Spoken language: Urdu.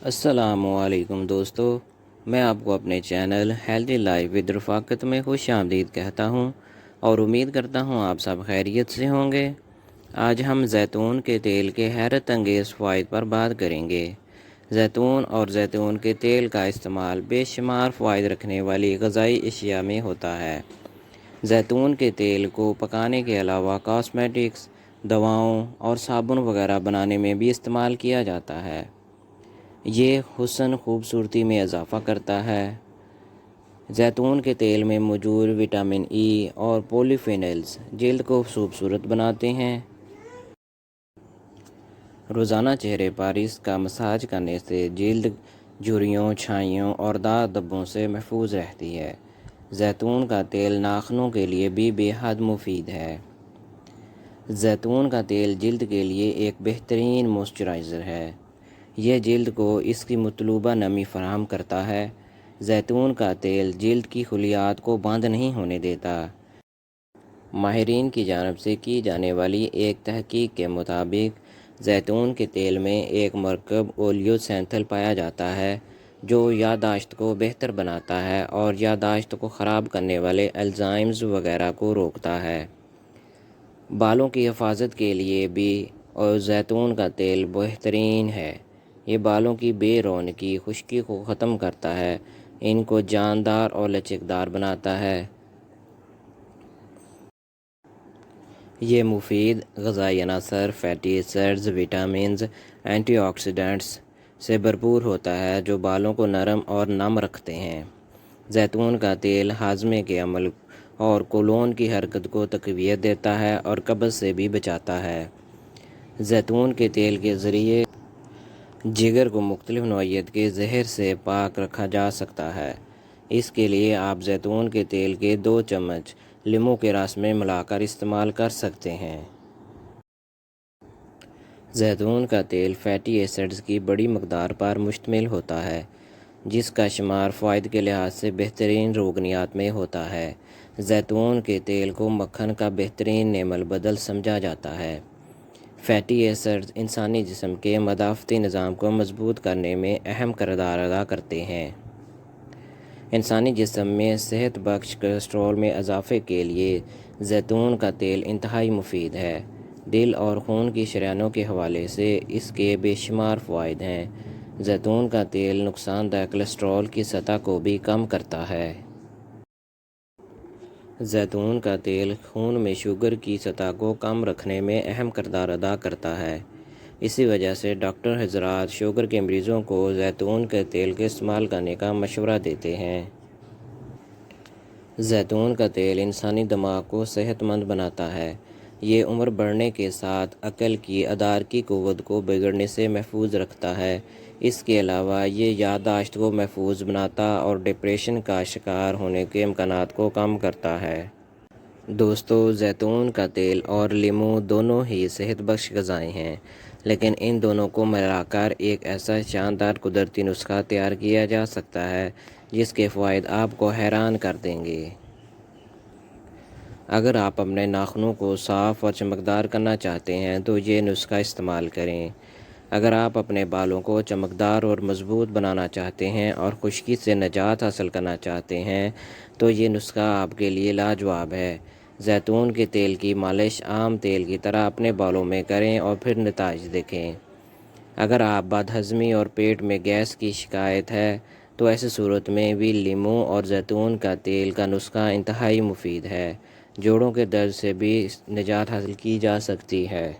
السلام علیکم دوستو، میں آپ کو اپنے چینل ہیلدی لائف ود رفاقت میں خوش آمدید کہتا ہوں اور امید کرتا ہوں آپ سب خیریت سے ہوں گے۔ آج ہم زیتون کے تیل کے حیرت انگیز فوائد پر بات کریں گے۔ زیتون اور زیتون کے تیل کا استعمال بے شمار فوائد رکھنے والی غذائی اشیاء میں ہوتا ہے۔ زیتون کے تیل کو پکانے کے علاوہ کاسمیٹکس، دواؤں اور صابن وغیرہ بنانے میں بھی استعمال کیا جاتا ہے۔ یہ حسن خوبصورتی میں اضافہ کرتا ہے۔ زیتون کے تیل میں موجود وٹامن ای اور پولیفینلز جلد کو خوبصورت بناتے ہیں۔ روزانہ چہرے پر اس کا مساج کرنے سے جلد جھریوں، چھائیوں اور داغ دھبوں سے محفوظ رہتی ہے۔ زیتون کا تیل ناخنوں کے لیے بھی بے حد مفید ہے۔ زیتون کا تیل جلد کے لیے ایک بہترین موئسچرائزر ہے۔ یہ جلد کو اس کی مطلوبہ نمی فراہم کرتا ہے۔ زیتون کا تیل جلد کی خلیات کو بند نہیں ہونے دیتا۔ ماہرین کی جانب سے کی جانے والی ایک تحقیق کے مطابق زیتون کے تیل میں ایک مرکب اولیوسینتھل پایا جاتا ہے جو یادداشت کو بہتر بناتا ہے اور یادداشت کو خراب کرنے والے الزائمرز وغیرہ کو روکتا ہے۔ بالوں کی حفاظت کے لیے بھی زیتون کا تیل بہترین ہے۔ یہ بالوں کی بے رونقی، خشکی کو ختم کرتا ہے، ان کو جاندار اور لچکدار بناتا ہے۔ یہ مفید غذائی عناصر، fatty acids, vitamins, antioxidants سے بھرپور ہوتا ہے جو بالوں کو نرم اور نم رکھتے ہیں۔ زیتون کا تیل ہاضمے کے عمل اور کولون کی حرکت کو تقویت دیتا ہے اور قبض سے بھی بچاتا ہے۔ زیتون کے تیل کے ذریعے جگر کو مختلف نوعیت کے زہر سے پاک رکھا جا سکتا ہے۔ اس کے لیے آپ زیتون کے تیل کے 2 چمچ لیموں کے رس میں ملا کر استعمال کر سکتے ہیں۔ زیتون کا تیل فیٹی ایسڈز کی بڑی مقدار پر مشتمل ہوتا ہے، جس کا شمار فوائد کے لحاظ سے بہترین روغنیات میں ہوتا ہے۔ زیتون کے تیل کو مکھن کا بہترین نعم البدل سمجھا جاتا ہے۔ فیٹی ایسڈز انسانی جسم کے مدافعتی نظام کو مضبوط کرنے میں اہم کردار ادا کرتے ہیں۔ انسانی جسم میں صحت بخش کولیسٹرول میں اضافے کے لیے زیتون کا تیل انتہائی مفید ہے۔ دل اور خون کی شریانوں کے حوالے سے اس کے بے شمار فوائد ہیں۔ زیتون کا تیل نقصان دہ کولیسٹرول کی سطح کو بھی کم کرتا ہے۔ زیتون کا تیل خون میں شوگر کی سطح کو کم رکھنے میں اہم کردار ادا کرتا ہے۔ اسی وجہ سے ڈاکٹر حضرات شوگر کے مریضوں کو زیتون کے تیل کے استعمال کرنے کا مشورہ دیتے ہیں۔ زیتون کا تیل انسانی دماغ کو صحت مند بناتا ہے۔ یہ عمر بڑھنے کے ساتھ عقل کی ادراکی قوت کو بگڑنے سے محفوظ رکھتا ہے۔ اس کے علاوہ یہ یادداشت کو محفوظ بناتا اور ڈپریشن کا شکار ہونے کے امکانات کو کم کرتا ہے۔ دوستو، زیتون کا تیل اور لیموں دونوں ہی صحت بخش غذائیں ہیں، لیکن ان دونوں کو ملا کر ایک ایسا شاندار قدرتی نسخہ تیار کیا جا سکتا ہے جس کے فوائد آپ کو حیران کر دیں گے۔ اگر آپ اپنے ناخنوں کو صاف اور چمکدار کرنا چاہتے ہیں تو یہ نسخہ استعمال کریں۔ اگر آپ اپنے بالوں کو چمکدار اور مضبوط بنانا چاہتے ہیں اور خشکی سے نجات حاصل کرنا چاہتے ہیں تو یہ نسخہ آپ کے لیے لاجواب ہے۔ زیتون کے تیل کی مالش عام تیل کی طرح اپنے بالوں میں کریں اور پھر نتائج دیکھیں۔ اگر آپ بد ہضمی اور پیٹ میں گیس کی شکایت ہے تو ایسی صورت میں بھی لیموں اور زیتون کا تیل کا نسخہ انتہائی مفید ہے۔ جوڑوں کے درد سے بھی نجات حاصل کی جا سکتی ہے۔